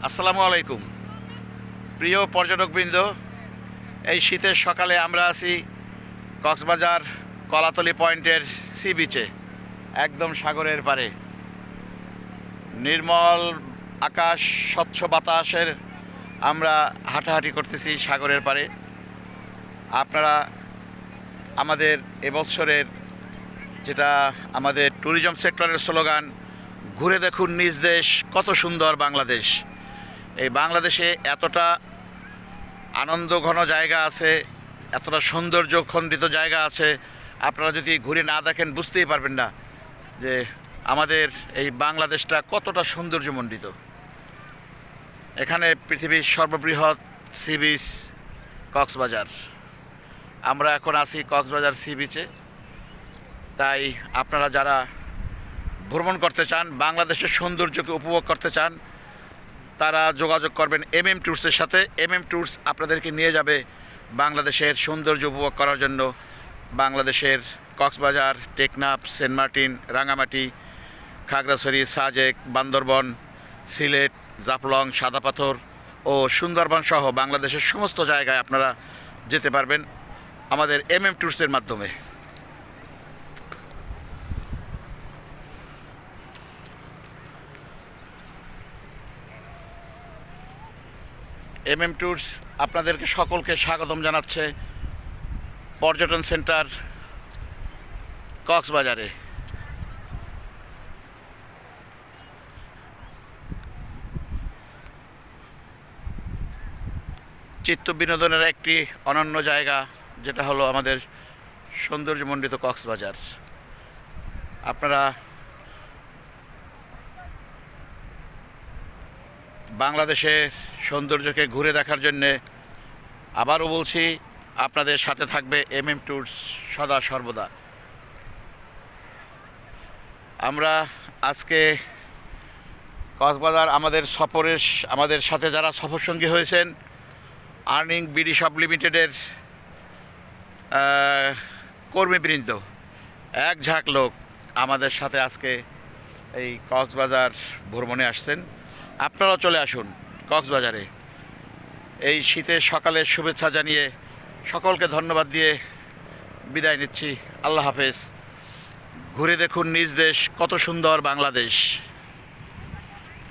আসসালামু আলাইকুম প্রিয় পর্যটকবৃন্দ। এই শীতের সকালে আমরা আছি কক্সবাজার কলাতলি পয়েন্টের সি বিচে, একদম সাগরের পাড়ে। নির্মল আকাশ, স্বচ্ছ বাতাসের আমরা হাঁটাহাঁটি করতেছি সাগরের পাড়ে। আপনারা আমাদের এবছরের যেটা আমাদের ট্যুরিজম সেক্টরের স্লোগান, ঘুরে দেখুন নিজ দেশ কত সুন্দর বাংলাদেশ। এই বাংলাদেশে এতটা আনন্দঘন জায়গা আছে, এতটা সৌন্দর্যখণ্ডিত জায়গা আছে, আপনারা যদি ঘুরে না দেখেন বুঝতেই পারবেন না যে আমাদের এই বাংলাদেশটা কতটা সৌন্দর্যমণ্ডিত। এখানে পৃথিবীর সর্ববৃহৎ সি বিচ কক্সবাজার। আমরা এখন আছি কক্সবাজার সি বিচে। তাই আপনারা যারা ভ্রমণ করতে চান, বাংলাদেশের সৌন্দর্যকে উপভোগ করতে চান, তারা যোগাযোগ করবেন MM ট্যুরসের সাথে। MM ট্যুরস আপনাদেরকে নিয়ে যাবে বাংলাদেশের সৌন্দর্য উপভোগ করার জন্য। বাংলাদেশের কক্সবাজার, টেকনাফ, সেন্ট মার্টিন, রাঙামাটি, খাগড়াছড়ি, সাজেক, বান্দরবন, সিলেট, জাফলং, সাদা পাথর ও সুন্দরবন সহ বাংলাদেশের সমস্ত জায়গায় আপনারা যেতে পারবেন আমাদের MM ট্যুরসের মাধ্যমে। MM ট্যুরস আপনাদেরকে সকলকে স্বাগতম জানাচ্ছে পর্যটন সেন্টার কক্সবাজারে। চিত্ত বিনোদনের একটি অনন্য জায়গা, যেটা হলো আমাদের সৌন্দর্যমণ্ডিত কক্সবাজার। আপনারা বাংলাদেশের সৌন্দর্যকে ঘুরে দেখার জন্যে, আবারও বলছি, আপনাদের সাথে থাকবে MM ট্যুরস সদা সর্বদা। আমরা আজকে কক্সবাজার আমাদের সাথে যারা সফরসঙ্গী হয়েছেন, আর্নিং বিডি শপ লিমিটেডের কর্মীবৃন্দ, এক ঝাঁক লোক আমাদের সাথে আজকে এই কক্সবাজার ভ্রমণে আসছেন। আপনারাও চলে আসুন কক্সবাজারে। এই শীতের সকালে শুভেচ্ছা জানিয়ে সকলকে ধন্যবাদ দিয়ে বিদায় নিচ্ছি। আল্লাহ হাফেজ। ঘুরে দেখুন নিজ দেশ কত সুন্দর বাংলাদেশ।